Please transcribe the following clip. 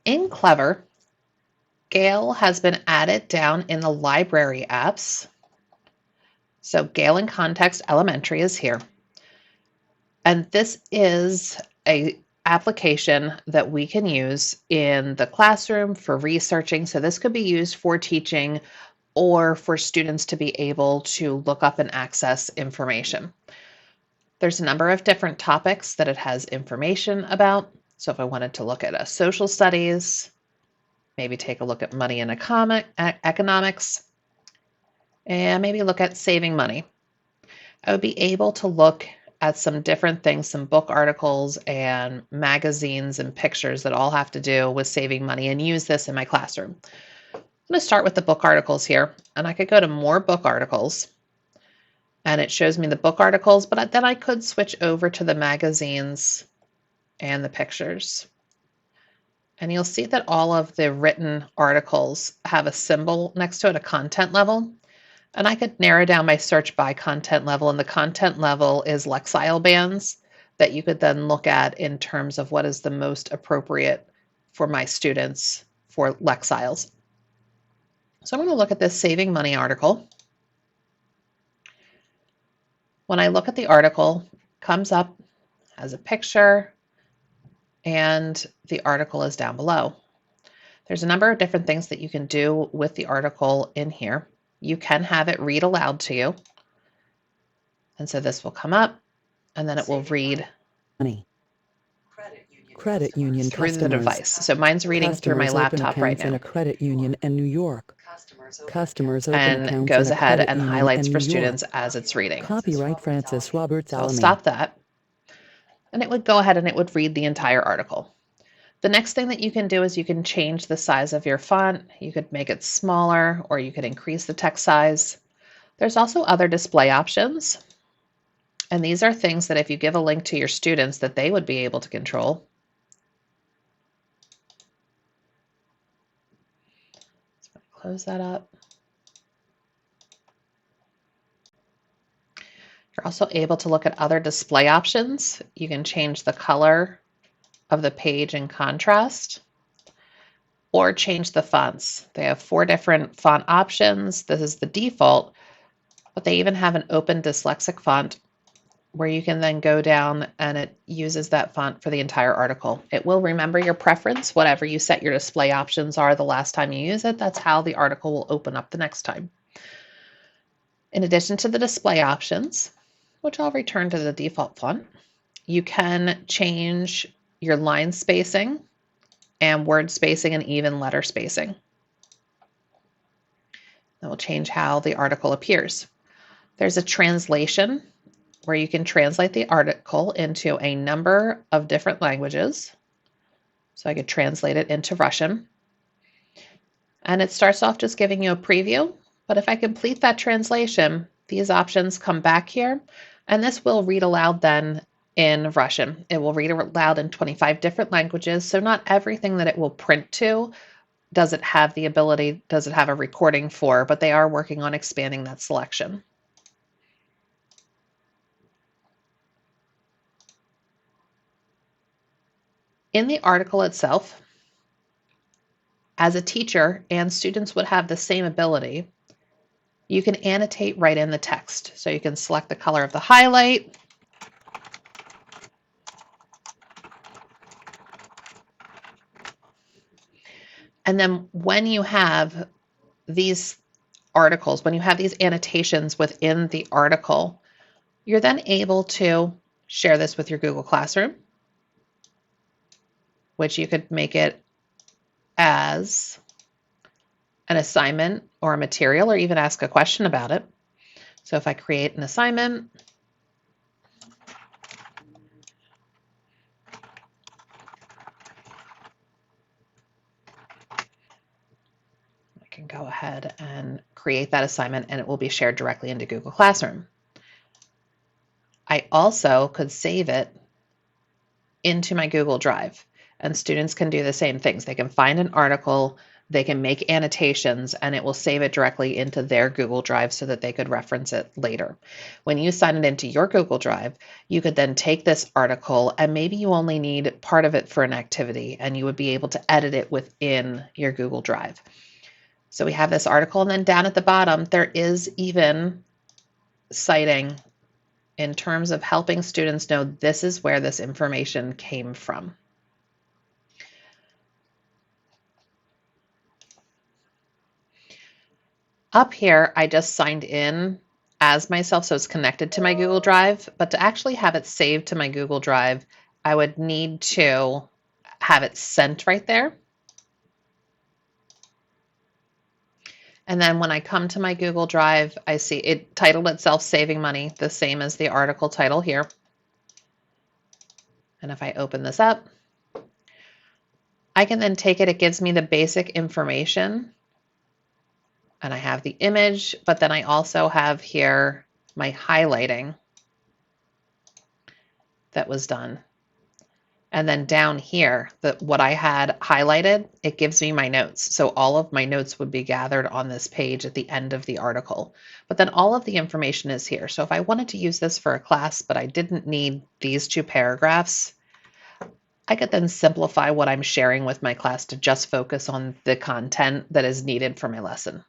In Clever, GALE has been added down in the library apps. So GALE in Context Elementary is here. And this is a application that we can use in the classroom for researching. So this could be used for teaching or for students to be able to look up and access information. There's a number of different topics that it has information about. So if I wanted to look at a social studies, maybe take a look at money and economics, and maybe look at saving money, I would be able to look at some different things, some book articles and magazines and pictures that all have to do with saving money, and use this in my classroom. I'm going to start with the book articles here, and I could go to more book articles, and it shows me the book articles, but then I could switch over to the magazines and the pictures. And you'll see that all of the written articles have a symbol next to it, a content level. And I could narrow down my search by content level, and the content level is Lexile bands that you could then look at in terms of what is the most appropriate for my students for Lexiles. So I'm going to look at this saving money article. When I look at the article, it comes up as a picture, and the article is down below. There's a number of different things that you can do with the article in here. You can have it read aloud to you. And so this will come up, and then it will read Money. Credit union through customers. the device. So mine's reading through my laptop right now. In a credit union in New York. Customers open And accounts goes in a ahead credit and union highlights in for New students York. as it's reading. Copyright Francis Roberts So I'll Alamy. stop that. And it would go ahead and it would read the entire article. The next thing that you can do is you can change the size of your font. You could make it smaller, or you could increase the text size. There's also other display options. And these are things that if you give a link to your students that they would be able to control. So close that up. You're also able to look at other display options. You can change the color of the page in contrast, or change the fonts. They have 4 different font options. This is the default, but they even have an open dyslexic font where you can then go down and it uses that font for the entire article. It will remember your preference, whatever you set your display options are the last time you use it. That's how the article will open up the next time. In addition to the display options, which I'll return to the default font, you can change your line spacing and word spacing and even letter spacing. That will change how the article appears. There's a translation where you can translate the article into a number of different languages. So I could translate it into Russian. And it starts off just giving you a preview, but if I complete that translation, these options come back here, and this will read aloud then in Russian. It will read aloud in 25 different languages, so not everything that it will print to does it have a recording for, but they are working on expanding that selection. In the article itself, as a teacher, and students would have the same ability, you can annotate right in the text. So you can select the color of the highlight. And then when you have these articles, when you have these annotations within the article, you're then able to share this with your Google Classroom, which you could make it as an assignment or a material, or even ask a question about it. So if I create an assignment, I can go ahead and create that assignment, and it will be shared directly into Google Classroom. I also could save it into my Google Drive, and students can do the same things. They can find an article, they can make annotations and it will save it directly into their Google Drive so that they could reference it later. When you sign it into your Google Drive, you could then take this article and maybe you only need part of it for an activity and you would be able to edit it within your Google Drive. So we have this article, and then down at the bottom, there is even citing in terms of helping students know this is where this information came from. Up here, I just signed in as myself, so it's connected to my Google Drive, but to actually have it saved to my Google Drive, I would need to have it sent right there. And then when I come to my Google Drive, I see it titled itself Saving Money, the same as the article title here. And if I open this up, I can then take it, it gives me the basic information. And I have the image, but then I also have here my highlighting that was done. And then down here, what I had highlighted, it gives me my notes. So all of my notes would be gathered on this page at the end of the article. But then all of the information is here. So if I wanted to use this for a class, but I didn't need these 2 paragraphs, I could then simplify what I'm sharing with my class to just focus on the content that is needed for my lesson.